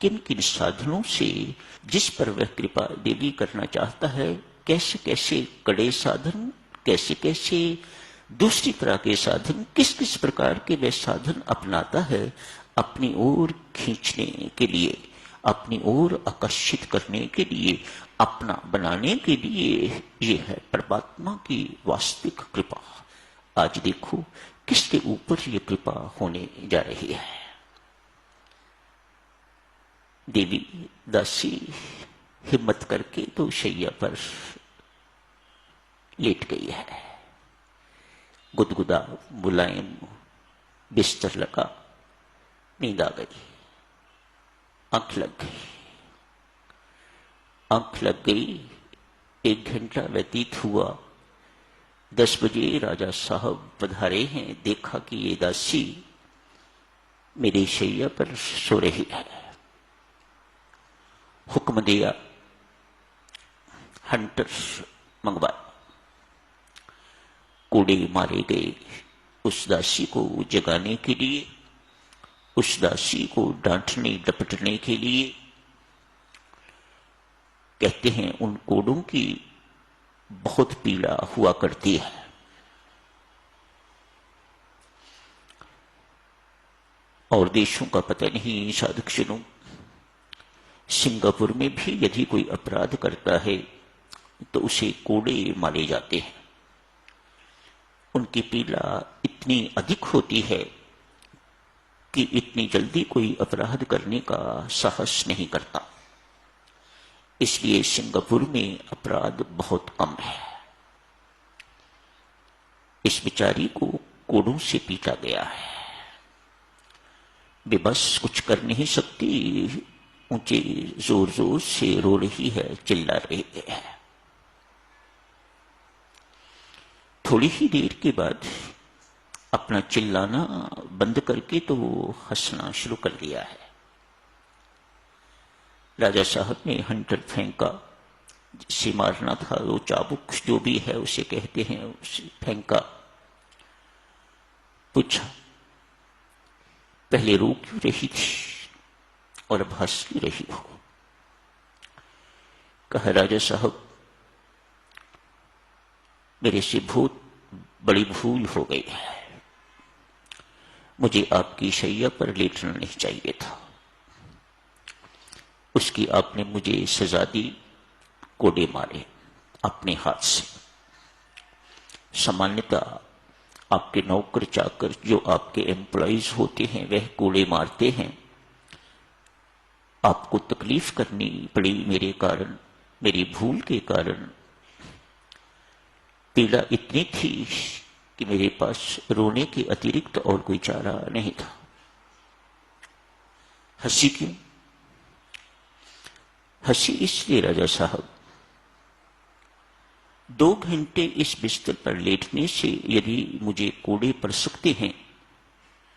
किन किन साधनों से जिस पर वह कृपा देवी करना चाहता है, कैसे कैसे कड़े साधन, कैसे कैसे दूसरी तरह के साधन, किस किस प्रकार के वह साधन अपनाता है अपनी ओर खींचने के लिए, अपनी ओर आकर्षित करने के लिए, अपना बनाने के लिए। ये है परमात्मा की वास्तविक कृपा। आज देखो किसके ऊपर ये कृपा होने जा रही है। देवी दासी हिम्मत करके तो शैया पर लेट गई है। गुदगुदा मुलायम बिस्तर लगा, नींद आ गई, आंख लग गई। आंख लग गई, 1 घंटा व्यतीत हुआ। 10 बजे राजा साहब पधारे हैं। देखा कि ये दासी मेरी शैया पर सो रही है। हुक्म दिया, हंटर मंगवाया। कोड़े मारे गए उस दासी को जगाने के लिए, उस दासी को डांटने डपटने के लिए। कहते हैं उन कोड़ों की बहुत पीड़ा हुआ करती है। और देशों का पता नहीं साधुजनों, सिंगापुर में भी यदि कोई अपराध करता है तो उसे कोड़े मारे जाते हैं। उनकी पीड़ा इतनी अधिक होती है कि इतनी जल्दी कोई अपराध करने का साहस नहीं करता। इसलिए सिंगापुर में अपराध बहुत कम है। इस बेचारी को कोड़ों से पीटा गया है। बेबस कुछ कर नहीं सकती, ऊंचे जोर जोर से रो रही है, चिल्ला रही है। थोड़ी ही देर के बाद अपना चिल्लाना बंद करके तो हंसना शुरू कर दिया है। राजा साहब ने हंटर फेंका, जिसे मारना था, वो चाबुक जो भी है उसे कहते हैं, उसे फेंका। पूछा, पहले रो क्यों रही थी और अब हंस क्यों रही हो? कहा, राजा साहब मेरे से बहुत बड़ी भूल हो गई है। मुझे आपकी शैया पर लेटना नहीं चाहिए था। उसकी आपने मुझे सजा दी, कोड़े मारे अपने हाथ से। सामान्यतः आपके नौकर चाकर जो आपके एम्प्लॉइज होते हैं वह कोड़े मारते हैं। आपको तकलीफ करनी पड़ी मेरे कारण, मेरी भूल के कारण। पीड़ा इतनी थी कि मेरे पास रोने के अतिरिक्त और कोई चारा नहीं था। हंसी क्यों? हंसी इसलिए राजा साहब, 2 घंटे इस बिस्तर पर लेटने से यदि मुझे कोड़े पड़ सकते हैं,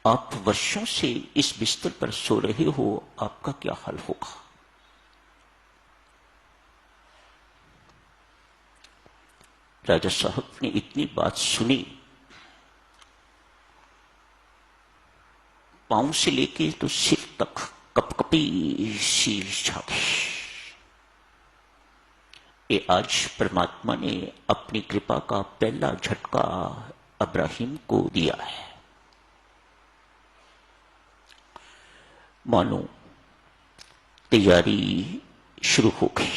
आप वर्षों से इस बिस्तर पर सो रहे हो, आपका क्या हाल होगा? राजा साहब ने इतनी बात सुनी, पांव से लेके तो सिर तक कपकपी सी छा गई। ये आज परमात्मा ने अपनी कृपा का पहला झटका अब्राहिम को दिया है। मानो तैयारी शुरू हो गई।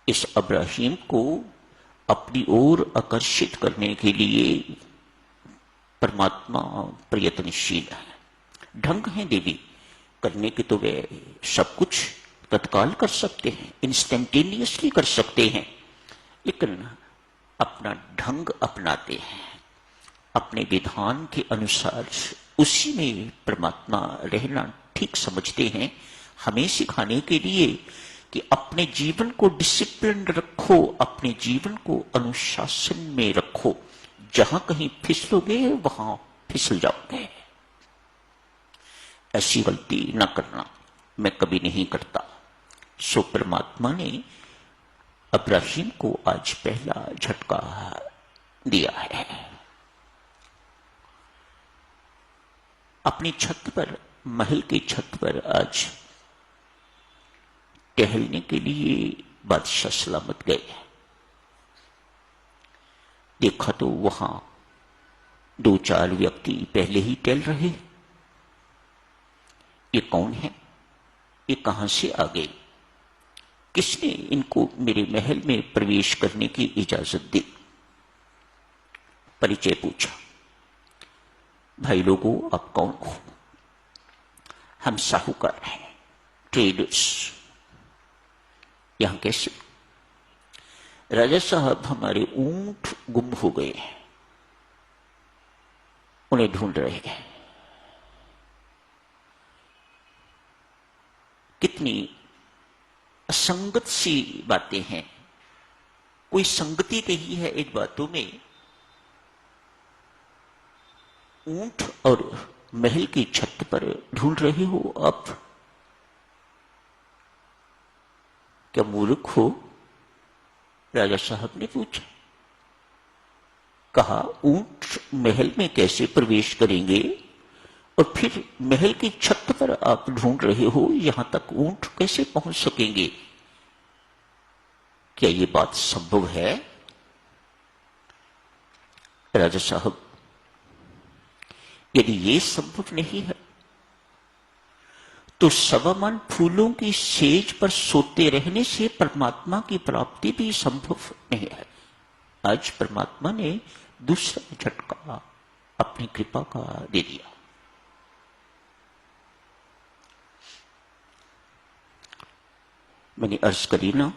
इस अब्राहिम को अपनी ओर आकर्षित करने के लिए परमात्मा प्रयत्नशील है। ढंग है देवी करने के तो वे सब कुछ तत्काल कर सकते हैं, इंस्टेंटेनियसली कर सकते हैं, लेकिन अपना ढंग अपनाते हैं, अपने विधान के अनुसार उसी में परमात्मा रहना ठीक समझते हैं। हमें सिखाने के लिए कि अपने जीवन को डिसिप्लिन रखो, अपने जीवन को अनुशासन में रखो। जहां कहीं फिसलोगे वहां फिसल जाओगे। ऐसी गलती न करना, मैं कभी नहीं करता। सो परमात्मा ने अब्राहिम को आज पहला झटका दिया है। अपनी छत पर महल की छत पर आज टहलने के लिए बादशाह सलामत गए। देखा तो वहां दो चार व्यक्ति पहले ही टहल रहे। ये कौन है? ये कहां से आ गए? किसने इनको मेरे महल में प्रवेश करने की इजाजत दी? परिचय पूछा। भाई लोगों, आप कौन हो? हम साहूकार हैं, ट्रेडर्स। यहां कैसे? राजा साहब, हमारे ऊंट गुम हो गए हैं, उन्हें ढूंढ रहे हैं। कितनी असंगत सी बातें हैं, कोई संगति नहीं है इन बातों में। ऊंट और महल की छत पर ढूंढ रहे हो आप? क्या मूर्ख हो? राजा साहब ने पूछा। कहा, ऊंट महल में कैसे प्रवेश करेंगे? और फिर महल की छत पर आप ढूंढ रहे हो, यहां तक ऊंट कैसे पहुंच सकेंगे? क्या ये बात संभव है? राजा साहब, यदि ये संभव नहीं है तो सवामन फूलों की सेज पर सोते रहने से परमात्मा की प्राप्ति भी संभव नहीं है। आज परमात्मा ने दूसरा झटका अपनी कृपा का दे दिया। मैंने अर्ज करी ना,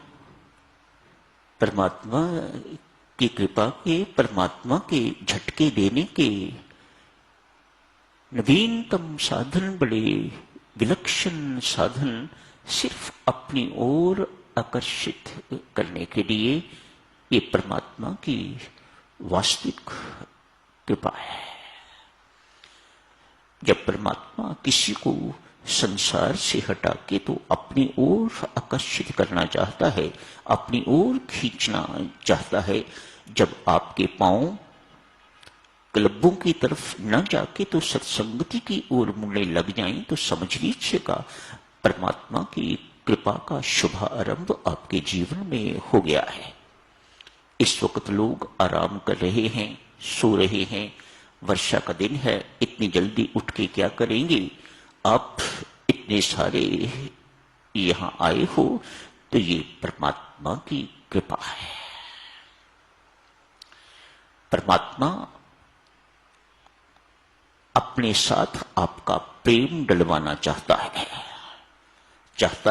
परमात्मा की कृपा के, परमात्मा के झटके देने के नवीनतम साधन, बड़े विलक्षण साधन सिर्फ अपनी ओर आकर्षित करने के लिए ये परमात्मा की वास्तविक कृपा है। जब परमात्मा किसी को संसार से हटा के तो अपनी ओर आकर्षित करना चाहता है, अपनी ओर खींचना चाहता है। जब आपके पांव क्लबों की तरफ न जाके तो सत्संगति की ओर मुड़ने लग जाएं, तो समझ लीजिएगा परमात्मा की कृपा का शुभारंभ आपके जीवन में हो गया है। इस वक्त लोग आराम कर रहे हैं, सो रहे हैं, वर्षा का दिन है, इतनी जल्दी उठ के क्या करेंगे? आप इतने सारे यहां आए हो तो ये परमात्मा की कृपा है। परमात्मा अपने साथ आपका प्रेम डलवाना चाहता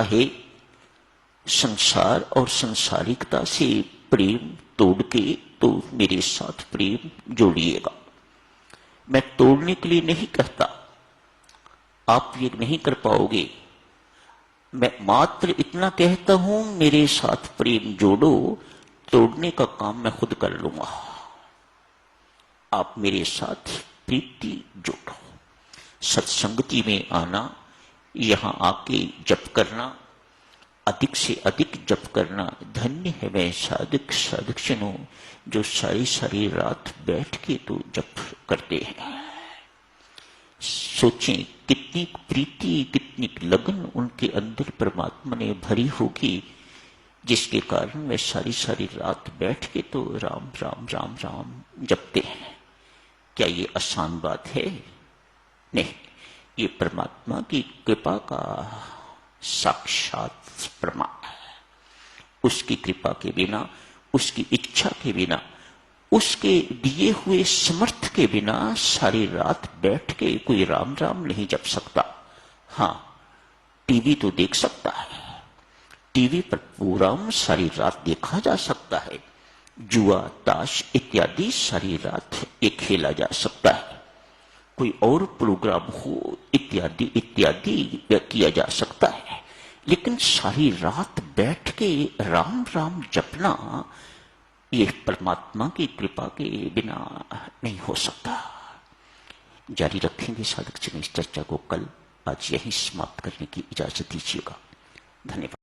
है संसार और संसारिकता से प्रेम तोड़ के तो मेरे साथ प्रेम जोड़िएगा। मैं तोड़ने के लिए नहीं कहता, आप ये नहीं कर पाओगे। मैं मात्र इतना कहता हूं, मेरे साथ प्रेम जोड़ो, तोड़ने का काम मैं खुद कर लूंगा। आप मेरे साथ प्रीति जोड़ो, सत्संगति में आना, यहां आके जप करना, अधिक से अधिक जप करना। धन्य है वह साधक साधकजनों जो सारी सारी रात बैठ के तो जप करते हैं। सोचें कितनी प्रीति, कितनी लगन उनके अंदर परमात्मा ने भरी होगी, जिसके कारण वे सारी सारी रात बैठ के तो राम राम राम राम जपते हैं। क्या ये आसान बात है? नहीं, ये परमात्मा की कृपा का साक्षात प्रमाण है। उसकी कृपा के बिना, उसकी इच्छा के बिना, उसके दिए हुए समर्थ के बिना सारी रात बैठ के कोई राम राम नहीं जप सकता। हां, टीवी तो देख सकता है, टीवी पर प्रोग्राम सारी रात देखा जा सकता है, जुआ ताश इत्यादि सारी रात ये खेला जा सकता है, कोई और प्रोग्राम हो इत्यादि इत्यादि किया जा सकता है, लेकिन सारी रात बैठ के राम राम जपना ये परमात्मा की कृपा के बिना नहीं हो सकता। जारी रखेंगे साधक जन इस चर्चा को कल। आज यही समाप्त करने की इजाजत दीजिएगा। धन्यवाद।